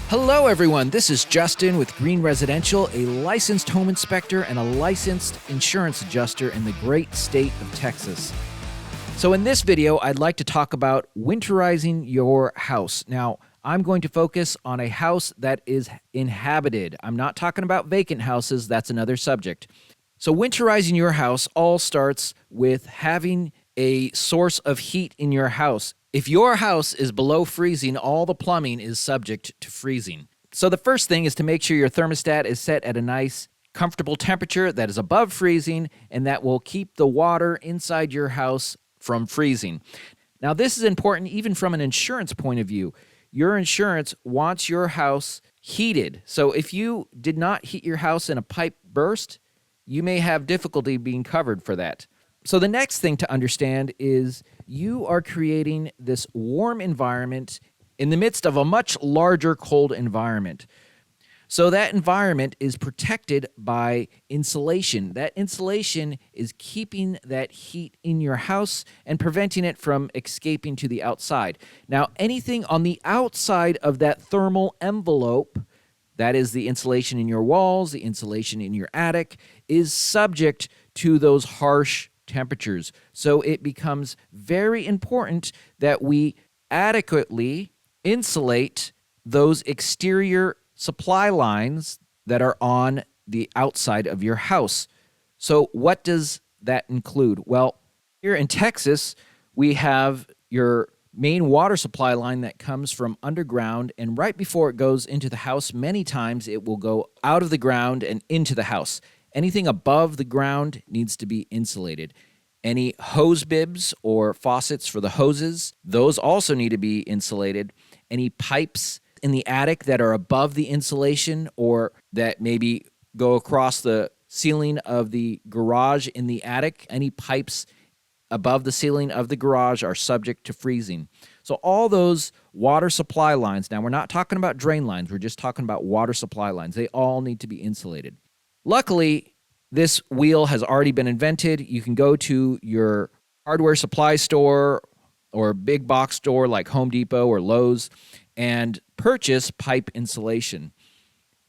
Hello, everyone. This is Justin with Green Residential, a licensed home inspector and a licensed insurance adjuster in the great state of Texas. So in this video, I'd like to talk about winterizing your house. Now, I'm going to focus on a house that is inhabited. I'm not talking about vacant houses. That's another subject. So winterizing your house all starts with having a source of heat in your house. If your house is below freezing, all the plumbing is subject to freezing. So the first thing is to make sure your thermostat is set at a nice, comfortable temperature that is above freezing and that will keep the water inside your house from freezing. Now, this is important even from an insurance point of view. Your insurance wants your house heated. So if you did not heat your house and a pipe burst, you may have difficulty being covered for that. So the next thing to understand is you are creating this warm environment in the midst of a much larger cold environment. So that environment is protected by insulation. That insulation is keeping that heat in your house and preventing it from escaping to the outside. Now, anything on the outside of that thermal envelope, that is the insulation in your walls, the insulation in your attic, is subject to those harsh temperatures. So it becomes very important that we adequately insulate those exterior supply lines that are on the outside of your house. So what does that include? Well, here in Texas, we have your main water supply line that comes from underground, and right before it goes into the house, many times it will go out of the ground and into the house. Anything above the ground needs to be insulated. Any hose bibs or faucets for the hoses, those also need to be insulated. Any pipes in the attic that are above the insulation or that maybe go across the ceiling of the garage in the attic, any pipes above the ceiling of the garage are subject to freezing. So all those water supply lines, now we're not talking about drain lines, we're just talking about water supply lines. They all need to be insulated. Luckily, this wheel has already been invented. You can go to your hardware supply store or big box store like Home Depot or Lowe's and purchase pipe insulation.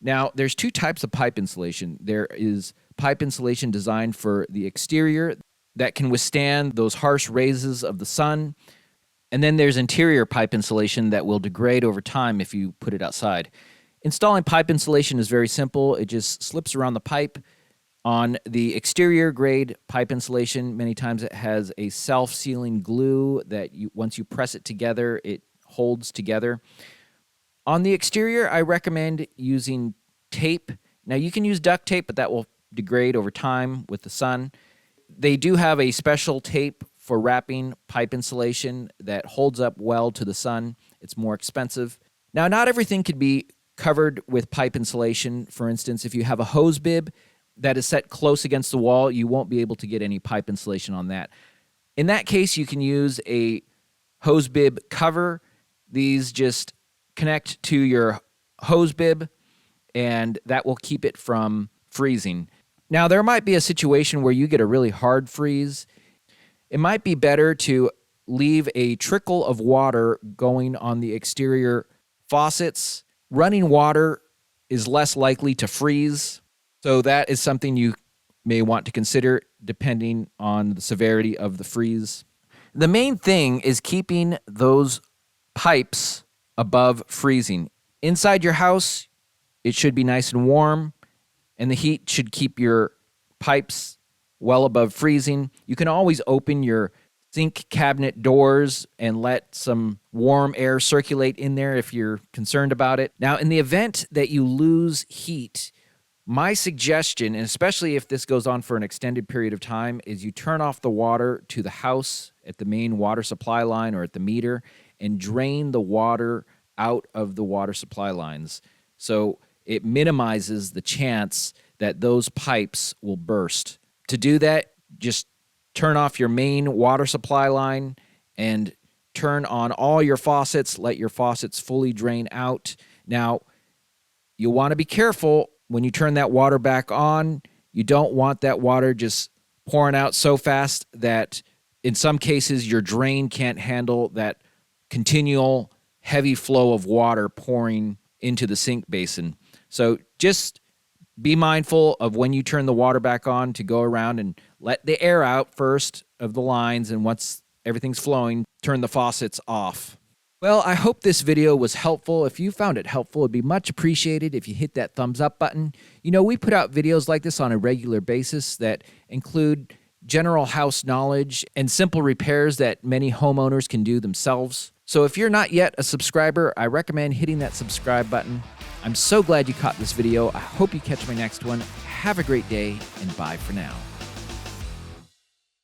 Now, there's two types of pipe insulation. There is pipe insulation designed for the exterior that can withstand those harsh rays of the sun. And then there's interior pipe insulation that will degrade over time if you put it outside. Installing pipe insulation is very simple. It just slips around the pipe. On the exterior grade pipe insulation, many times it has a self-sealing glue that once you press it together, it holds together. On the exterior, I recommend using tape. Now, you can use duct tape, but that will degrade over time with the sun. They do have a special tape for wrapping pipe insulation that holds up well to the sun. It's more expensive. Now, not everything could be covered with pipe insulation. For instance, if you have a hose bib that is set close against the wall, you won't be able to get any pipe insulation on that. In that case, you can use a hose bib cover. These just connect to your hose bib, and that will keep it from freezing. Now, there might be a situation where you get a really hard freeze. It might be better to leave a trickle of water going on the exterior faucets. Running water is less likely to freeze. So that is something you may want to consider depending on the severity of the freeze. The main thing is keeping those pipes above freezing. Inside your house, it should be nice and warm, and the heat should keep your pipes well above freezing. You can always open your sink cabinet doors and let some warm air circulate in there if you're concerned about it. Now, in the event that you lose heat, my suggestion, and especially if this goes on for an extended period of time, is you turn off the water to the house at the main water supply line or at the meter and drain the water out of the water supply lines. So it minimizes the chance that those pipes will burst. To do that, just turn off your main water supply line and turn on all your faucets. Let your faucets fully drain out. Now, you'll want to be careful when you turn that water back on. You don't want that water just pouring out so fast that in some cases your drain can't handle that continual heavy flow of water pouring into the sink basin. So just be mindful of when you turn the water back on to go around and let the air out first of the lines, and once everything's flowing, turn the faucets off. Well, I hope this video was helpful. If you found it helpful, it'd be much appreciated if you hit that thumbs up button. You know, we put out videos like this on a regular basis that include general house knowledge and simple repairs that many homeowners can do themselves. So if you're not yet a subscriber, I recommend hitting that subscribe button. I'm so glad you caught this video. I hope you catch my next one. Have a great day, and bye for now.